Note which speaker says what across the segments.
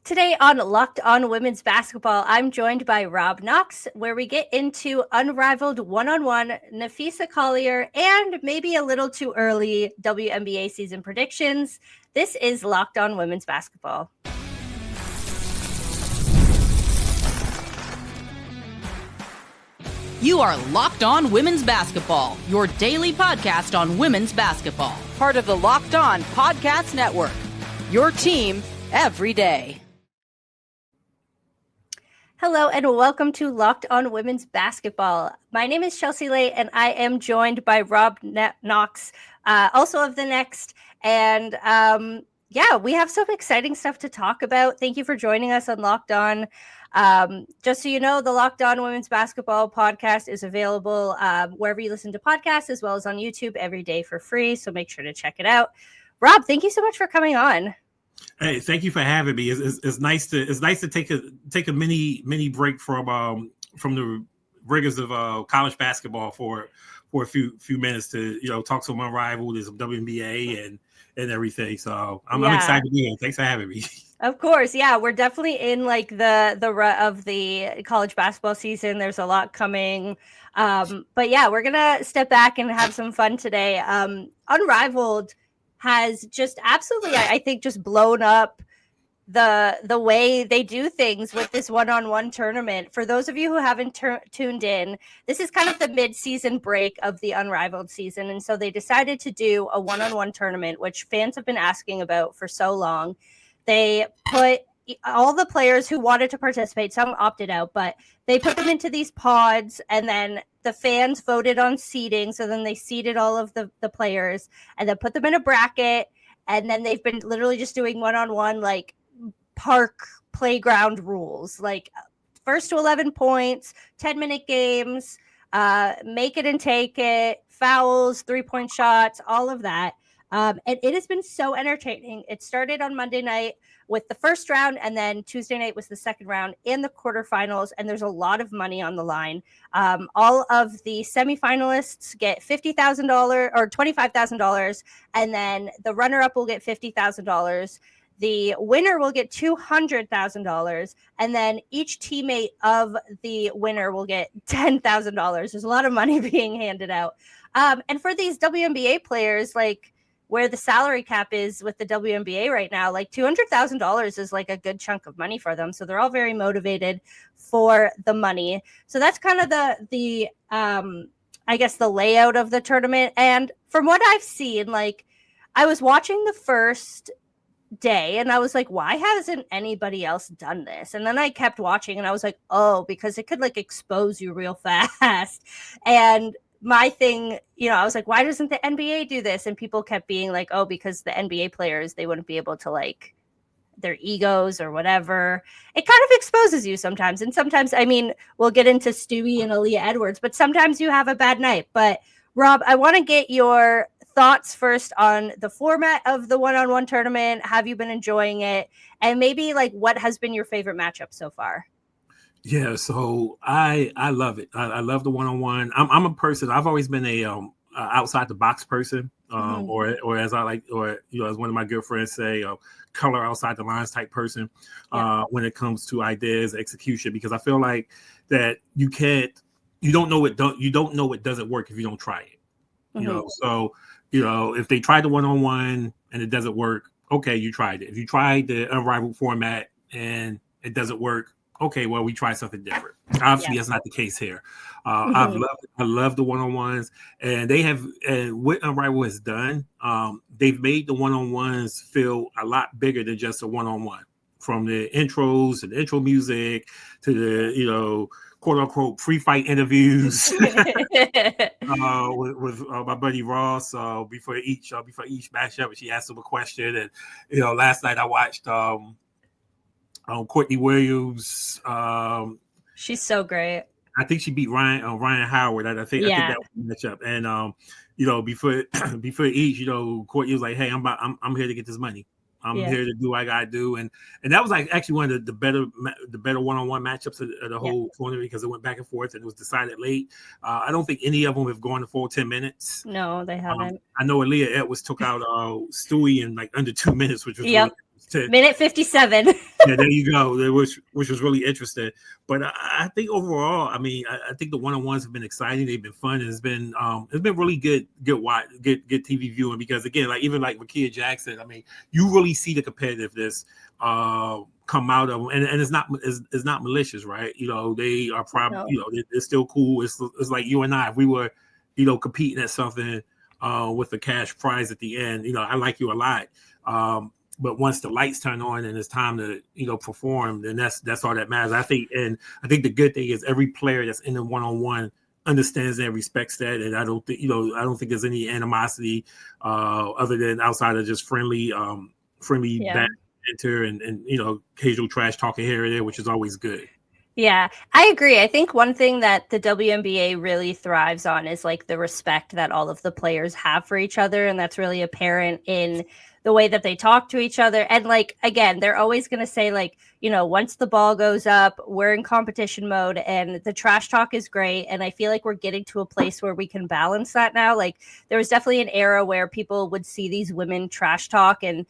Speaker 1: Today on Locked On Women's Basketball, I'm joined by Rob Knox, where we get into Unrivaled one-on-one, Napheesa Collier, and maybe a little too early WNBA season predictions. This is Locked On Women's Basketball.
Speaker 2: You are Locked On Women's Basketball, your daily podcast on women's basketball. Part of the Locked On Podcast Network, your team every day.
Speaker 1: Hello and welcome to Locked On Women's Basketball. My name is Chelsea Leite and I am joined by Rob Knox, also of The Next. And we have some exciting stuff to talk about. Thank you for joining us on Locked On. Just so you know, the Locked On Women's Basketball podcast is available wherever you listen to podcasts, as well as on YouTube every day for free. So make sure to check it out. Rob, thank you so much for coming on.
Speaker 3: Hey, thank you for having me. It's nice to take a mini break from the rigors of college basketball for a few minutes to talk to my rival, there's WNBA and everything. So I'm excited to be here. Thanks for having me.
Speaker 1: Of course, yeah, we're definitely in like the rut of the college basketball season. There's a lot coming, but yeah, we're gonna step back and have some fun today. Unrivaled has just absolutely, I think, just blown up the way they do things with this one-on-one tournament. For those of you who haven't tuned in, this is kind of the mid-season break of the Unrivaled season, and so they decided to do a one-on-one tournament, which fans have been asking about for so long. They put all the players who wanted to participate, some opted out, but they put them into these pods, and then the fans voted on seeding. So then they seeded all of the players and then put them in a bracket. And then they've been literally just doing one-on-one, like park playground rules, like first to 11 points, 10-minute games, make it and take it, fouls, 3-point shots, all of that. And it has been so entertaining. It started on Monday night with the first round, and then Tuesday night was the second round in the quarterfinals, and there's a lot of money on the line. All of the semifinalists get $50,000 or $25,000, and then the runner-up will get $50,000. The winner will get $200,000, and then each teammate of the winner will get $10,000. There's a lot of money being handed out. And for these WNBA players, like, where the salary cap is with the WNBA right now, like $200,000 is like a good chunk of money for them. So they're all very motivated for the money. So that's kind of the I guess the layout of the tournament. And from what I've seen, like I was watching the first day and I was like, why hasn't anybody else done this? And then I kept watching and I was like, oh, because it could like expose you real fast. And my thing, I was like, why doesn't the NBA do this? And people kept being like, oh, because the NBA players, they wouldn't be able to like their egos or whatever. It kind of exposes you sometimes. And sometimes, I mean, we'll get into Stewie and Aaliyah Edwards, but sometimes you have a bad night. But Rob, I want to get your thoughts first on the format of the one-on-one tournament. Have you been enjoying it? And maybe like what has been your favorite matchup so far?
Speaker 3: Yeah, so I love it. I love the one-on-one. I'm a person. I've always been a outside the box person, or as I like, or as one of my good friends say, color outside the lines type person. When it comes to ideas, execution, because I feel like that you don't know it doesn't work if you don't try it. So if they tried the one-on-one and it doesn't work, okay, you tried it. If you tried the Unrivaled format and it doesn't work, okay, well, we try something different. Obviously, that's not the case here. I love the one-on-ones, and they have, and what Unrivaled has done, they've made the one-on-ones feel a lot bigger than just a one-on-one. From the intros to the intro music to the, quote unquote free fight interviews with my buddy Ross before each matchup, she asked him a question, and last night I watched Courtney Williams.
Speaker 1: She's so great.
Speaker 3: I think she beat Ryan Howard. I think that was the matchup. And before each, Courtney was like, "Hey, I'm here to get this money. I'm here to do what I gotta do." And that was like actually one of the better one-on-one matchups of the whole tournament, because it went back and forth and it was decided late. I don't think any of them have gone the full 10 minutes.
Speaker 1: No, they haven't.
Speaker 3: I know Aaliyah Edwards took out Stewie in like under 2 minutes, which was really
Speaker 1: Minute 57.
Speaker 3: Yeah, there you go. Which was really interesting. But I think overall, I mean, I think the one-on-ones have been exciting. They've been fun. And it's been really good TV viewing because again, like even like Makia Jackson, I mean, you really see the competitiveness come out of them, and it's not malicious, right? You know, they are probably they're still cool. It's like you and I, if we were, competing at something with a cash prize at the end. I like you a lot. But once the lights turn on and it's time to, perform, then that's all that matters. I think the good thing is every player that's in the one-on-one understands and respects that. And I don't think there's any animosity other than outside of just friendly banter and occasional trash talking here and there, which is always good.
Speaker 1: Yeah, I agree. I think one thing that the WNBA really thrives on is like the respect that all of the players have for each other. And that's really apparent in the way that they talk to each other. And like, again, they're always going to say like, once the ball goes up, we're in competition mode and the trash talk is great. And I feel like we're getting to a place where we can balance that now. Like there was definitely an era where people would see these women trash talk and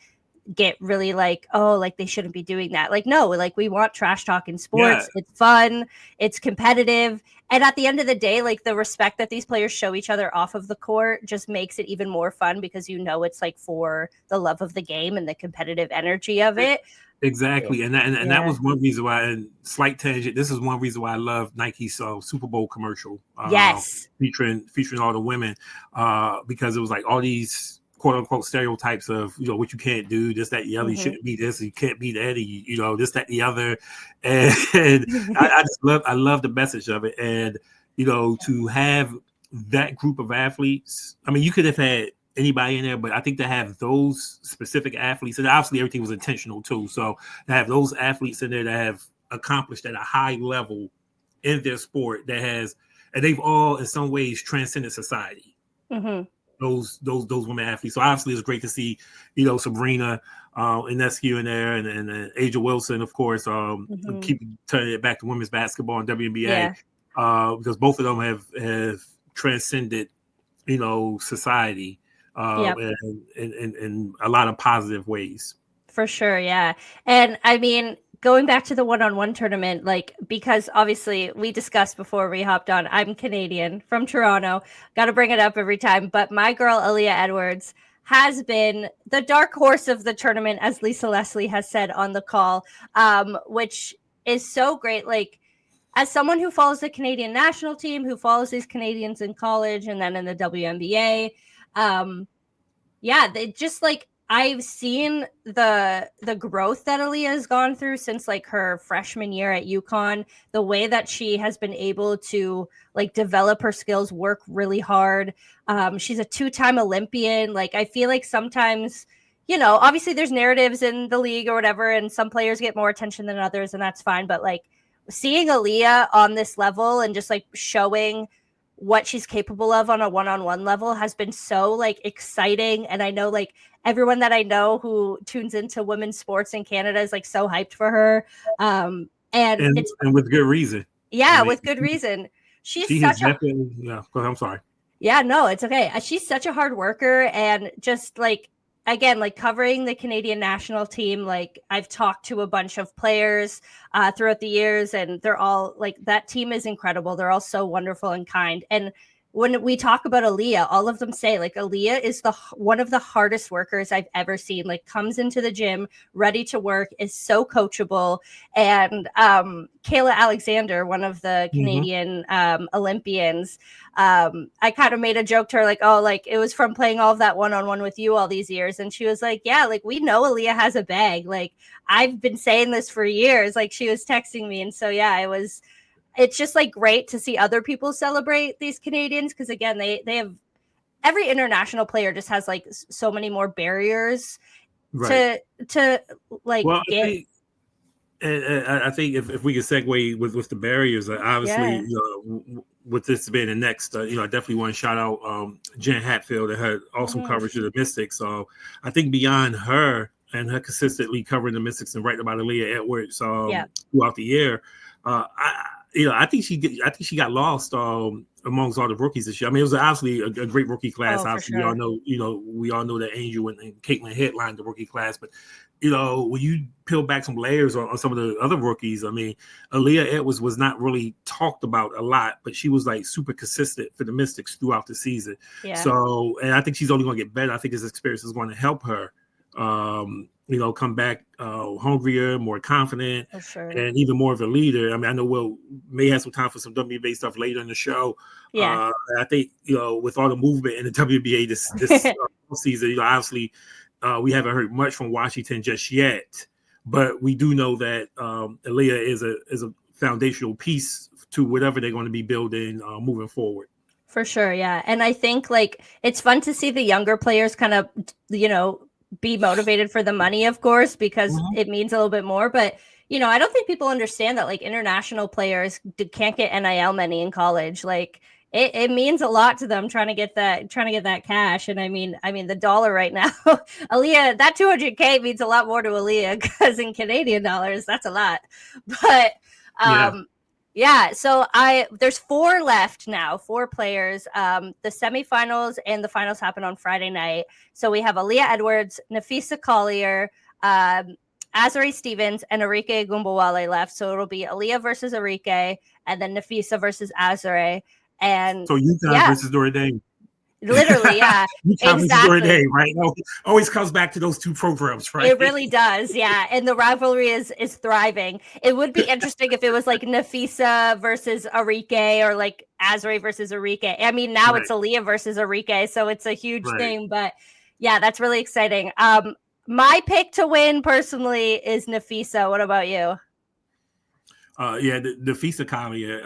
Speaker 1: get really like, oh, like they shouldn't be doing that. Like, no, like we want trash talk in sports. Yeah. It's fun. It's competitive. And at the end of the day, like the respect that these players show each other off of the court just makes it even more fun because it's like for the love of the game and the competitive energy of it.
Speaker 3: Exactly. And that was one reason why, and slight tangent, this is one reason why I love Nike's Super Bowl commercial.
Speaker 1: Yes.
Speaker 3: Featuring all the women because it was like all these quote unquote stereotypes of what you can't do, this, that, the other. You shouldn't be this, you can't be that, this, that, the other. And I love the message of it. And to have that group of athletes, I mean, you could have had anybody in there, but I think to have those specific athletes, and obviously everything was intentional too. So to have those athletes in there that have accomplished at a high level in their sport and they've all in some ways transcended society.
Speaker 1: Mm-hmm.
Speaker 3: Those women athletes. So obviously it's great to see, Sabrina Ionescu in there and Aja Wilson, of course. Keep turning it back to women's basketball and WNBA because both of them have transcended, society in a lot of positive ways.
Speaker 1: For sure, yeah. And I mean, going back to the one-on-one tournament, like, because obviously we discussed before we hopped on, I'm Canadian from Toronto, got to bring it up every time, but my girl, Aaliyah Edwards, has been the dark horse of the tournament, as Lisa Leslie has said on the call, which is so great. Like, as someone who follows the Canadian national team, who follows these Canadians in college and then in the WNBA, they just like, I've seen the growth that Aaliyah has gone through since like her freshman year at UConn, the way that she has been able to like develop her skills, work really hard. She's a 2-time Olympian. Like, I feel like sometimes, obviously there's narratives in the league or whatever, and some players get more attention than others, and that's fine. But like seeing Aaliyah on this level and just like showing what she's capable of on a one-on-one level has been so like exciting. And I know like everyone that I know who tunes into women's sports in Canada is like so hyped for her. And
Speaker 3: with good reason.
Speaker 1: Yeah, with good reason. She's such a
Speaker 3: I'm sorry.
Speaker 1: Yeah, no, it's okay. She's such a hard worker and just like, again, like covering the Canadian national team, like I've talked to a bunch of players throughout the years and they're all like, that team is incredible. They're all so wonderful and kind. And when we talk about Aaliyah, all of them say like Aaliyah is one of the hardest workers I've ever seen, like comes into the gym ready to work, is so coachable. And Kayla Alexander, one of the Canadian Olympians, I kind of made a joke to her like, oh, like it was from playing all of that one-on-one with you all these years. And she was like, yeah, like we know Aaliyah has a bag. Like I've been saying this for years. Like she was texting me. And so, yeah, it's just like great to see other people celebrate these Canadians. Cause again, they have every international player just has like so many more barriers to like get.
Speaker 3: I think if we could segue with the barriers, obviously, with this being the next, I definitely want to shout out Jen Hatfield that had awesome coverage of the Mystics. So I think beyond her and her consistently covering the Mystics and writing about Aaliyah Edwards throughout the year, I think she got lost amongst all the rookies this year. I mean, it was obviously a great rookie class.
Speaker 1: Oh, for
Speaker 3: Obviously,
Speaker 1: sure.
Speaker 3: we all know that Angel and Caitlin headlined the rookie class. But when you peel back some layers on some of the other rookies, I mean, Aaliyah Edwards was not really talked about a lot, but she was like super consistent for the Mystics throughout the season.
Speaker 1: Yeah.
Speaker 3: So, and I think she's only going to get better. I think this experience is going to help her. Come back hungrier, more confident,
Speaker 1: sure.
Speaker 3: and even more of a leader. I mean, I know we'll may have some time for some WBA stuff later in the show.
Speaker 1: Yeah.
Speaker 3: I think, with all the movement in the WBA this season, obviously we haven't heard much from Washington just yet, but we do know that Aaliyah is a foundational piece to whatever they're going to be building moving forward.
Speaker 1: For sure, yeah. And I think it's fun to see the younger players kind of, be motivated for the money, of course, because it means a little bit more. But, I don't think people understand that international players can't get NIL money in college. It means a lot to them trying to get that cash. And I mean the dollar right now, Aaliyah, that $200K means a lot more to Aaliyah because in Canadian dollars, that's a lot. But yeah, so there's 4 left now, 4 players. The semifinals and the finals happen on Friday night. So we have Aaliyah Edwards, Napheesa Collier, Azari Stevens, and Arike Gumbawale left. So it'll be Aaliyah versus Arike, and then Napheesa versus Azari. And
Speaker 3: so UConn versus Notre Dame.
Speaker 1: Literally, yeah.
Speaker 3: Exactly. Right? Always comes back to those 2 programs, right?
Speaker 1: It really does, yeah. And the rivalry is thriving. It would be interesting if it was Napheesa versus Arike or Azari versus Arike. I mean, now it's Aaliyah versus Arike, so it's a huge thing. But yeah, that's really exciting. My pick to win personally is Napheesa. What about you?
Speaker 3: Napheesa Collier.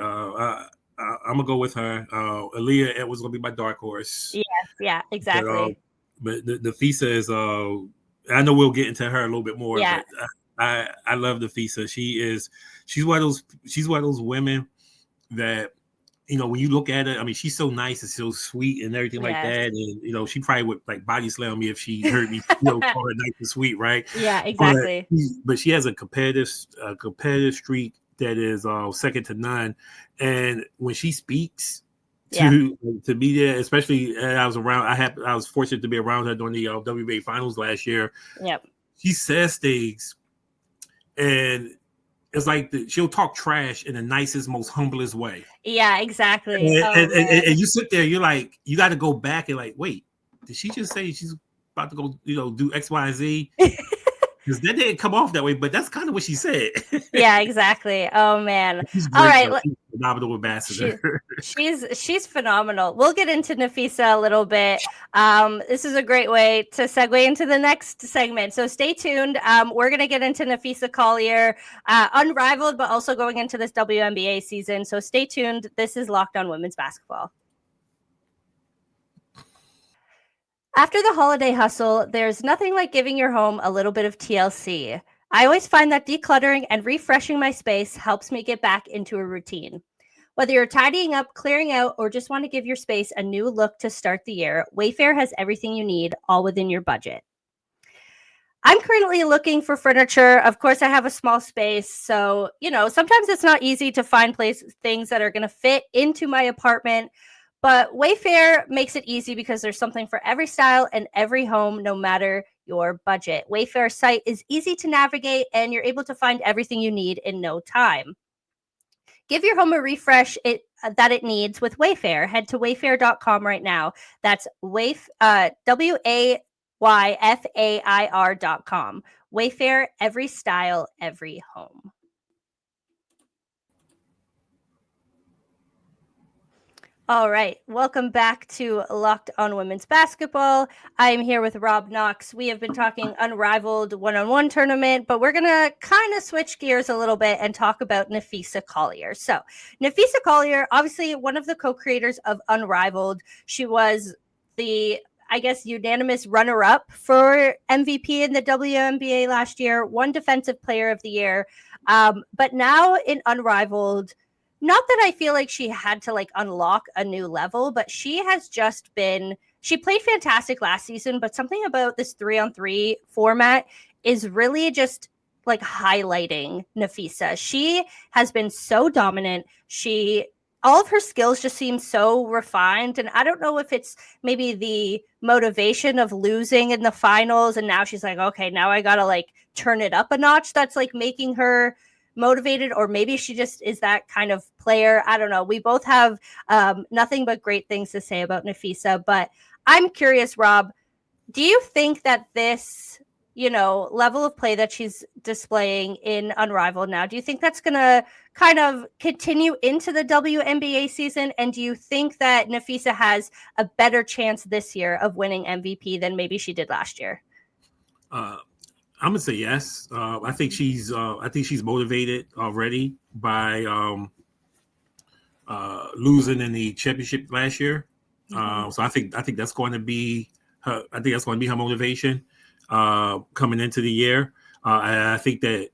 Speaker 3: I'm gonna go with her. Aaliyah Edwards gonna be my dark horse.
Speaker 1: Yeah, exactly.
Speaker 3: But the Napheesa is. I know we'll get into her a little bit more.
Speaker 1: Yeah.
Speaker 3: But I love Napheesa. She's one of those women that when you look at her. I mean, she's so nice and so sweet and everything like that. And she probably would body slam me if she heard me call her nice and sweet, right?
Speaker 1: Yeah, exactly.
Speaker 3: But she has a competitive streak that is second to none. And when she speaks to be there, especially I was fortunate to be around her during the WBA finals last year.
Speaker 1: Yep.
Speaker 3: She says things, and it's she'll talk trash in the nicest, most humblest way.
Speaker 1: Yeah, exactly.
Speaker 3: And you sit there, you're like, you got to go back and wait, did she just say she's about to go, do X, Y, and Z? Because that didn't come off that way, but that's kind of what she said.
Speaker 1: Yeah, exactly. Oh man!
Speaker 3: She's great,
Speaker 1: all right,
Speaker 3: she's a phenomenal ambassador.
Speaker 1: She's phenomenal. We'll get into Napheesa a little bit. This is a great way to segue into the next segment. So stay tuned. We're gonna get into Napheesa Collier, Unrivaled, but also going into this WNBA season. So stay tuned. This is Locked On Women's Basketball. After the holiday hustle, there's nothing like giving your home a little bit of TLC. I always find that decluttering and refreshing my space helps me get back into a routine. Whether you're tidying up, clearing out, or just want to give your space a new look to start the year, Wayfair has everything you need, all within your budget. I'm currently looking for furniture. Of course, I have a small space, so sometimes it's not easy to find things that are going to fit into my apartment. But Wayfair makes it easy because there's something for every style and every home, no matter your budget. Wayfair's site is easy to navigate, and you're able to find everything you need in no time. Give your home a refresh that it needs with Wayfair. Head to wayfair.com right now. That's WAYFAIR.com. Wayfair, every style, every home. All right. Welcome back to Locked On Women's Basketball. I am here with Rob Knox. We have been talking Unrivaled one-on-one tournament, but we're going to kind of switch gears a little bit and talk about Napheesa Collier. So Napheesa Collier, obviously one of the co-creators of Unrivaled. She was the, unanimous runner-up for MVP in the WNBA last year, won Defensive Player of the Year. But now in Unrivaled, not that I feel like she had to unlock a new level, but she played fantastic last season, but something about this 3-on-3 format is really just highlighting Napheesa. She has been so dominant. She all of her skills just seem so refined. And I don't know if it's maybe the motivation of losing in the finals. And now she's like, okay, now I got to like turn it up a notch. That's like making her motivated, or maybe she just is that kind of player. I don't know. We both have nothing but great things to say about Napheesa, but I'm curious, Rob, do you think that this, level of play that she's displaying in Unrivaled now, do you think that's going to kind of continue into the WNBA season? And do you think that Napheesa has a better chance this year of winning MVP than maybe she did last year?
Speaker 3: I'm gonna say yes. I think she's motivated already by losing in the championship last year. So I think that's going to be her. I think that's going to be her motivation coming into the year. And I think that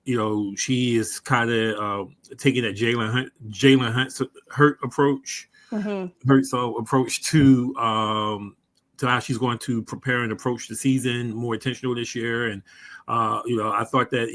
Speaker 3: she is kind of taking that Jalen Hurt approach, approach to how she's going to prepare and approach the season more intentional this year. And I thought that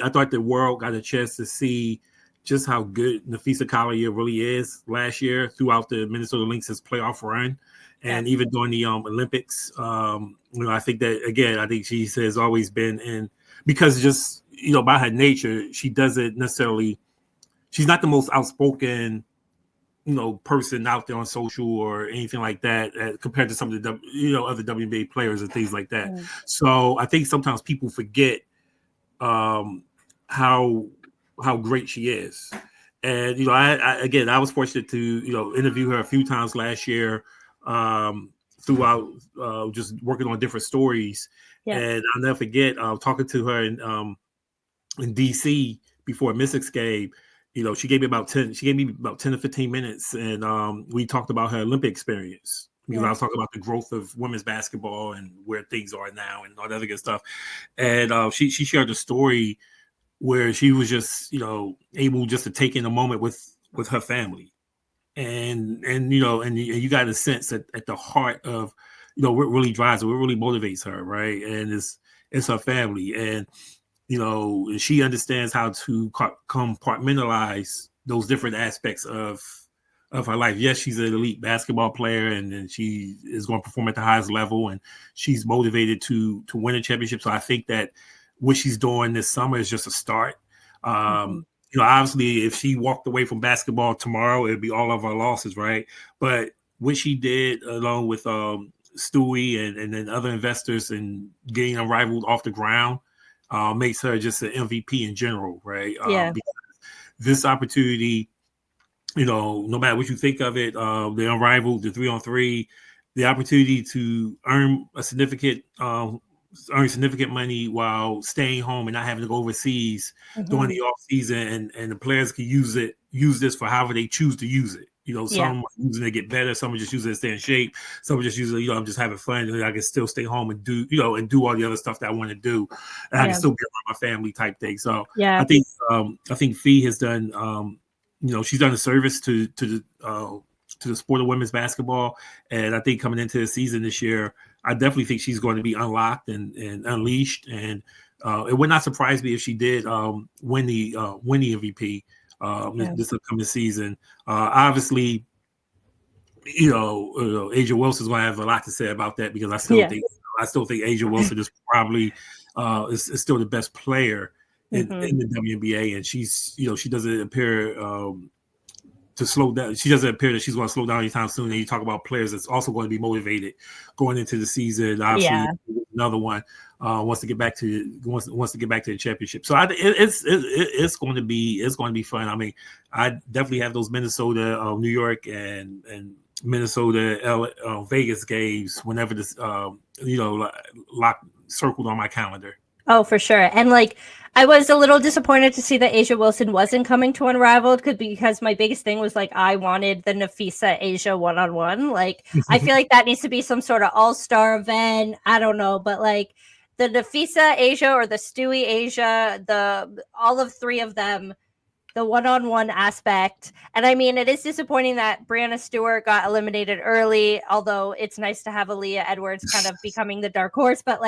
Speaker 3: I thought the world got a chance to see just how good Napheesa Collier really is last year throughout the Minnesota Lynx' playoff run. And even during the Olympics, I think that, again, I think she has always been in, because just, by her nature, she doesn't necessarily, she's not the most outspoken, person out there on social or anything like that compared to some of the, other WNBA players and things like that. So I think sometimes people forget how great she is. And, I was fortunate to, interview her a few times last year throughout just working on different stories. And I'll never forget talking to her in DC before a Mystics game. She gave me about 10 to 15 minutes, and we talked about her Olympic experience, because I was talking about the growth of women's basketball and where things are now and all that other good stuff. And she shared a story where she was just able just to take in a moment with her family. And you got a sense that at the heart of what really drives her, what really motivates her, right? And it's her family, and she understands how to compartmentalize those different aspects of her life. Yes, she's an elite basketball player, and she is going to perform at the highest level, and she's motivated to win a championship. So I think that what she's doing this summer is just a start. Obviously, if she walked away from basketball tomorrow, it'd be all of our losses, right? But what she did, along with Stewie and then other investors, and getting Unrivaled off the ground, makes her just an MVP in general, right? Because this opportunity, no matter what you think of it, the Unrivaled, the 3-on-3, the opportunity to earn significant money while staying home and not having to go overseas during the off season, and the players can use this for however they choose to use it. Some are using it to get better, some are just using it to stay in shape, some are just using it, I'm just having fun, and I can still stay home and do all the other stuff that I want to do, and I can still be around my family type thing. So I think Fee has done she's done a service to the sport of women's basketball, and I think coming into the season this year, I definitely think she's going to be unlocked and unleashed, and it would not surprise me if she did win the MVP this upcoming season. Obviously, Asia Wilson's going to have a lot to say about that, because I still think Asia Wilson is probably is still the best player in the WNBA, and she's she doesn't appear to slow down. She doesn't appear that she's going to slow down anytime soon. And you talk about players that's also going to be motivated going into the season. Obviously, another one wants to get back to the championship. So it's going to be fun. I mean, I definitely have those Minnesota, New York, and Minnesota, Vegas games whenever this circled on my calendar.
Speaker 1: Oh, for sure. And I was a little disappointed to see that Asia Wilson wasn't coming to Unrivaled, because my biggest thing was I wanted the Napheesa Asia one-on-one. I feel like that needs to be some sort of all-star event. I don't know, but the Napheesa Asia or the Stewie Asia, all of three of them, the one-on-one aspect. And I mean, it is disappointing that Brianna Stewart got eliminated early, although it's nice to have Aaliyah Edwards kind of becoming the dark horse. But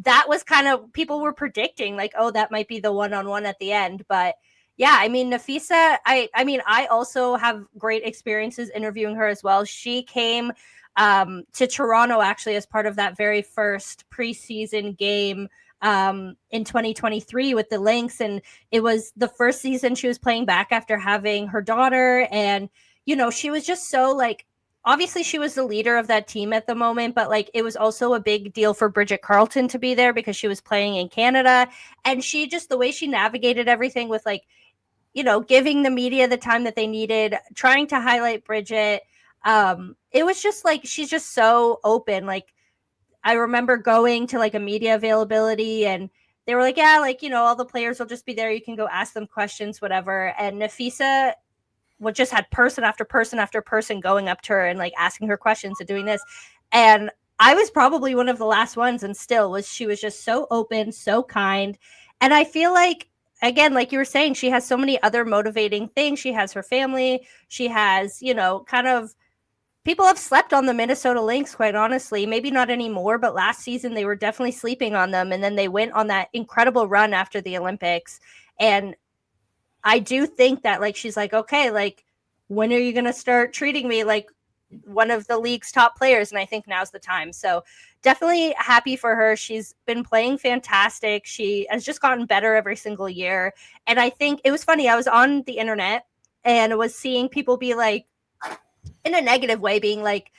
Speaker 1: that was kind of, people were predicting oh, that might be the one-on-one at the end. But Yeah, I mean, Napheesa, I mean, I also have great experiences interviewing her as well. She came to Toronto actually as part of that very first preseason game in 2023 with the Lynx. And it was the first season she was playing back after having her daughter. And, you know, she was just so like, obviously she was the leader of that team at the moment, but like it was also a big deal for Bridget Carleton to be there because she was playing in Canada. And she just, the way she navigated everything with like, you know, giving the media the time that they needed, trying to highlight Bridget. It was just like, she's just so open. Like, I remember going to like a media availability and they were like, yeah, like, you know, all the players will just be there. You can go ask them questions, whatever. And Napheesa would just had person after person after person going up to her and like asking her questions and doing this. And I was probably one of the last ones, and still was, she was just so open, so kind. And I feel like, again, like you were saying, she has so many other motivating things. She has her family. She has, you know, kind of, people have slept on the Minnesota Lynx, quite honestly. Maybe not anymore, but last season they were definitely sleeping on them. And then they went on that incredible run after the Olympics. And I do think that, like, she's like, okay, like, when are you going to start treating me like one of the league's top players? And I think now's the time. So definitely happy for her. She's been playing fantastic. She has just gotten better every single year. And I think it was funny. I was on the internet and was seeing people be like, in a negative way, being like,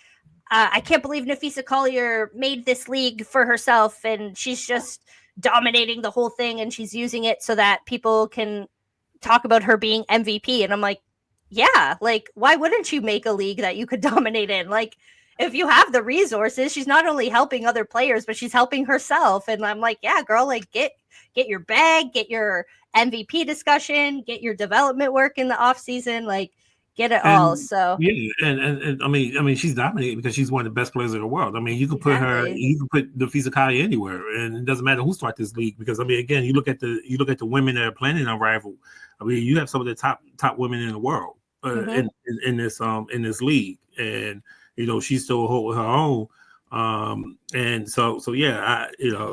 Speaker 1: I can't believe Napheesa Collier made this league for herself and she's just dominating the whole thing and she's using it so that people can talk about her being MVP. And I'm like, yeah, like, why wouldn't you make a league that you could dominate in? Like, if you have the resources, she's not only helping other players, but she's helping herself. And I'm like, yeah, girl, like, get your bag, get your MVP discussion, get your development work in the off season, like, get it all. So
Speaker 3: yeah, and I mean, she's dominating because she's one of the best players in the world. I mean, you can put her, you can put Napheesa Collier anywhere, and it doesn't matter who starts this league. Because I mean, again, you look at the women that are playing in Unrivaled. I mean, you have some of the top women in the world in this league, and you know she's still holding her own. And so yeah,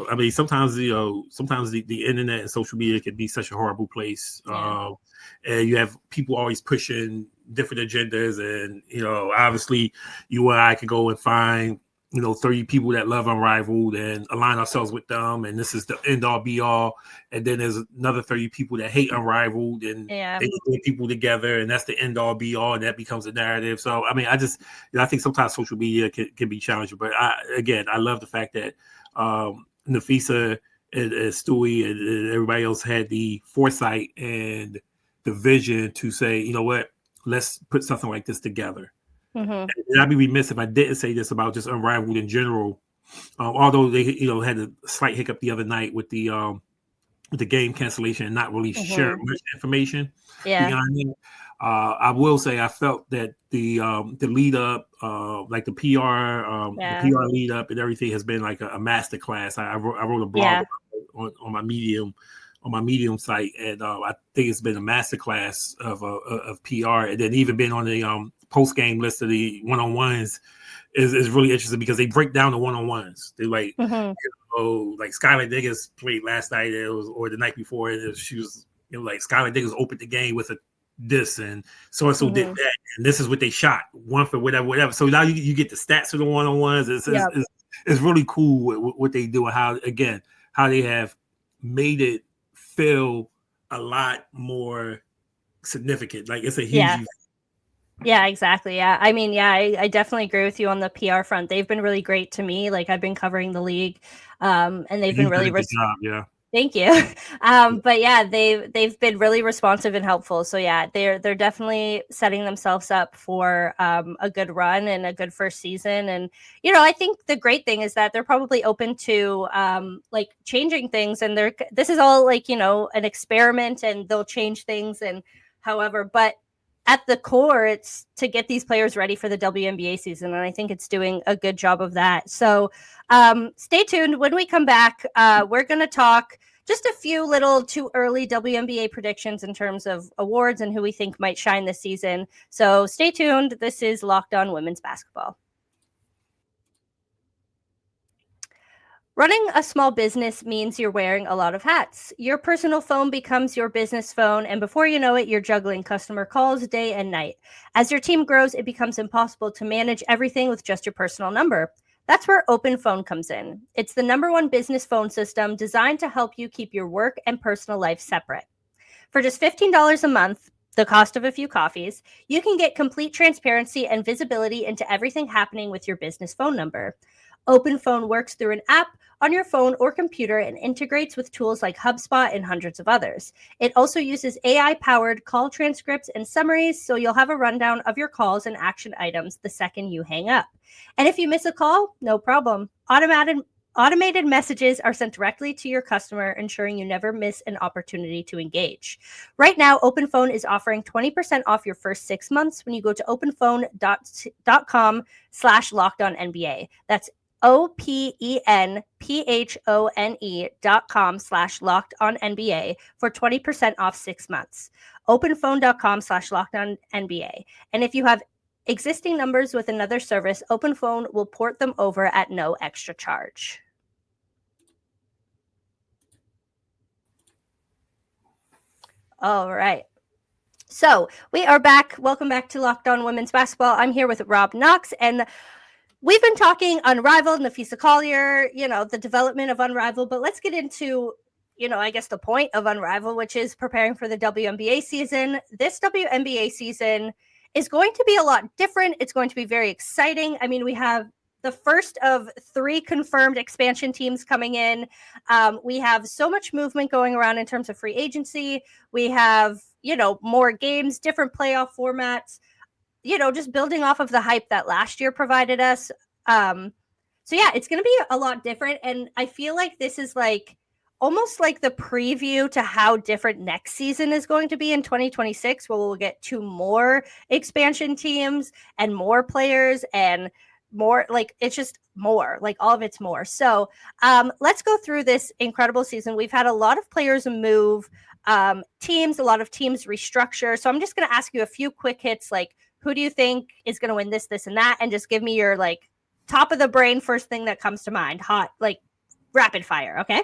Speaker 3: I mean, sometimes the internet and social media can be such a horrible place. And you have people always pushing different agendas, and you know, obviously you and I could go and find, you know, 30 people that love Unrivaled and align ourselves with them, and this is the end all be all. And then there's another 30 people that hate Unrivaled, and they get people together, and that's the end all be all, and that becomes a narrative. So I mean, I think sometimes social media can be challenging, but I love the fact that Napheesa and Stewie and everybody else had the foresight and the vision to say, you know what, let's put something like this together. And I'd be remiss if I didn't say this about just Unrivaled in general. Although they, you know, had a slight hiccup the other night with the game cancellation and not really share much information behind it. I will say I felt that the lead up, like the PR lead up and everything has been like a master class. I wrote a blog on my Medium site, and I think it's been a masterclass of PR, and then even been on the post game list of the one-on-ones is really interesting because they break down the one-on-ones. They like, you know, like Skylar Diggins played last night, or the night before. She was, you know, like Skylar Diggins opened the game with this, and so did that, and this is what they shot, one for whatever. So now you get the stats of the one-on-ones. It's really cool what they do, and how they have made it feel a lot more significant. Like it's a huge
Speaker 1: Yeah, exactly. Yeah. I mean, yeah, I definitely agree with you on the PR front. They've been really great to me. Like I've been covering the league, and they've been really
Speaker 3: good job. Yeah.
Speaker 1: Thank you. But yeah, they've been really responsive and helpful. So yeah, they're definitely setting themselves up for a good run and a good first season. And you know, I think the great thing is that they're probably open to like changing things. And this is all like, you know, an experiment, and they'll change things and however. But at the core, it's to get these players ready for the WNBA season. And I think it's doing a good job of that. So stay tuned. When we come back, we're going to talk just a few little too early WNBA predictions in terms of awards and who we think might shine this season. So stay tuned. This is Locked On Women's Basketball. Running a small business means you're wearing a lot of hats. Your personal phone becomes your business phone, and before you know it, you're juggling customer calls day and night. As your team grows, it becomes impossible to manage everything with just your personal number. That's where Open Phone comes in. It's the #1 business phone system designed to help you keep your work and personal life separate. For just $15 a month, the cost of a few coffees, you can get complete transparency and visibility into everything happening with your business phone number. Open Phone works through an app on your phone or computer and integrates with tools like HubSpot and hundreds of others. It also uses AI-powered call transcripts and summaries, so you'll have a rundown of your calls and action items the second you hang up. And if you miss a call, no problem. Automated messages are sent directly to your customer, ensuring you never miss an opportunity to engage. Right now, Open Phone is offering 20% off your first 6 months when you go to openphone.com/LockedOnNBA. That's openphone.com/LockedOnNBA for 20% off 6 months. Openphone.com/LockedOnNBA. And if you have existing numbers with another service, Open Phone will port them over at no extra charge. All right. So we are back. Welcome back to Locked On Women's Basketball. I'm here with Rob Knox, and we've been talking Unrivaled, Napheesa Collier, the development of Unrivaled, but let's get into, I guess the point of Unrivaled, which is preparing for the WNBA season. This WNBA season is going to be a lot different. It's going to be very exciting. I mean, we have the first of 3 confirmed expansion teams coming in. We have so much movement going around in terms of free agency. We have, more games, different playoff formats, just building off of the hype that last year provided us. So yeah, it's going to be a lot different. And I feel like this is almost like the preview to how different next season is going to be in 2026, where we'll get 2 more expansion teams and more players and more, it's just more, all of it's more. So let's go through this incredible season. We've had a lot of players move teams, a lot of teams restructure. So I'm just going to ask you a few quick hits, who do you think is going to win this, and that, and just give me your top of the brain first thing that comes to mind, hot, rapid fire. Okay.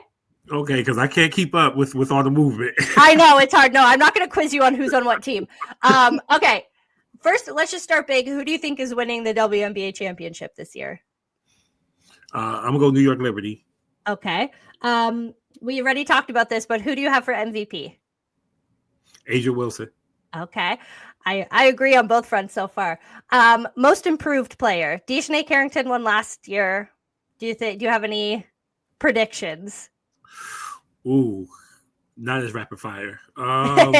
Speaker 3: Okay, because I can't keep up with all the movement.
Speaker 1: I know it's hard. No, I'm not going to quiz you on who's on what team. Okay. First, let's just start big. Who do you think is winning the WNBA championship this year?
Speaker 3: I'm going to go New York Liberty.
Speaker 1: Okay. We already talked about this, but who do you have for MVP?
Speaker 3: Asia Wilson.
Speaker 1: Okay. I agree on both fronts so far. Most improved player. Dejanay Carrington won last year. Do you have any predictions?
Speaker 3: Ooh, not as rapid fire. I'm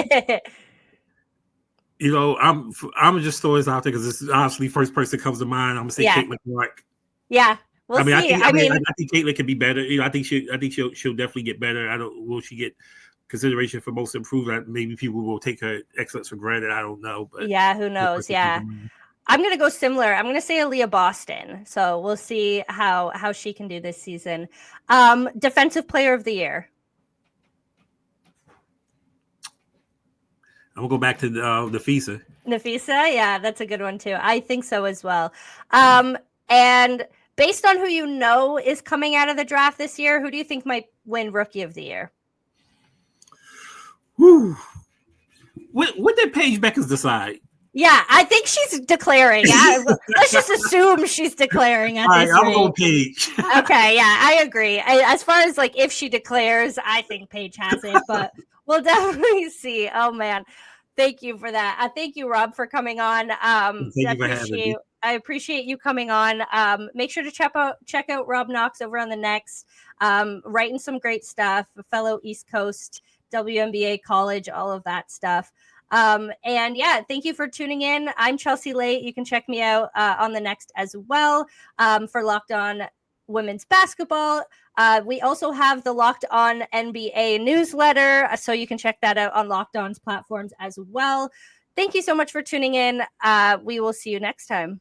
Speaker 3: just throwing this out there because this is honestly first person comes to mind. I'm gonna say Caitlin Clark.
Speaker 1: Yeah, we'll see.
Speaker 3: I think Caitlin can be better. I think she'll definitely get better. Will she get consideration for most improved? Maybe people will take her excellence for granted. I don't know, but
Speaker 1: yeah, who knows? Yeah. I'm going to go similar. I'm going to say Aaliyah Boston. So we'll see how she can do this season. Defensive player of the year.
Speaker 3: I'm going to go back to Napheesa.
Speaker 1: Napheesa? Yeah, that's a good one too. I think so as well. And based on who is coming out of the draft this year, who do you think might win Rookie of the Year?
Speaker 3: Whew. What did Paige Beckers decide?
Speaker 1: Yeah, I think she's declaring. Let's just assume she's declaring at this rate.
Speaker 3: I'm going Paige.
Speaker 1: Okay, yeah, I agree. As far as if she declares, I think Paige has it, but we'll definitely see. Oh man, thank you for that. Thank you, Rob, for coming on.
Speaker 3: Thank you for having me.
Speaker 1: I appreciate you coming on. Make sure to check out Rob Knox over on the Next. Writing some great stuff. A fellow East Coast WNBA college, all of that stuff. And yeah, thank you for tuning in. I'm Chelsea Leite. You can check me out on the Next as well for Locked On Women's Basketball. We also have the Locked On NBA newsletter, so you can check that out on Locked On's platforms as well. Thank you so much for tuning in. We will see you next time.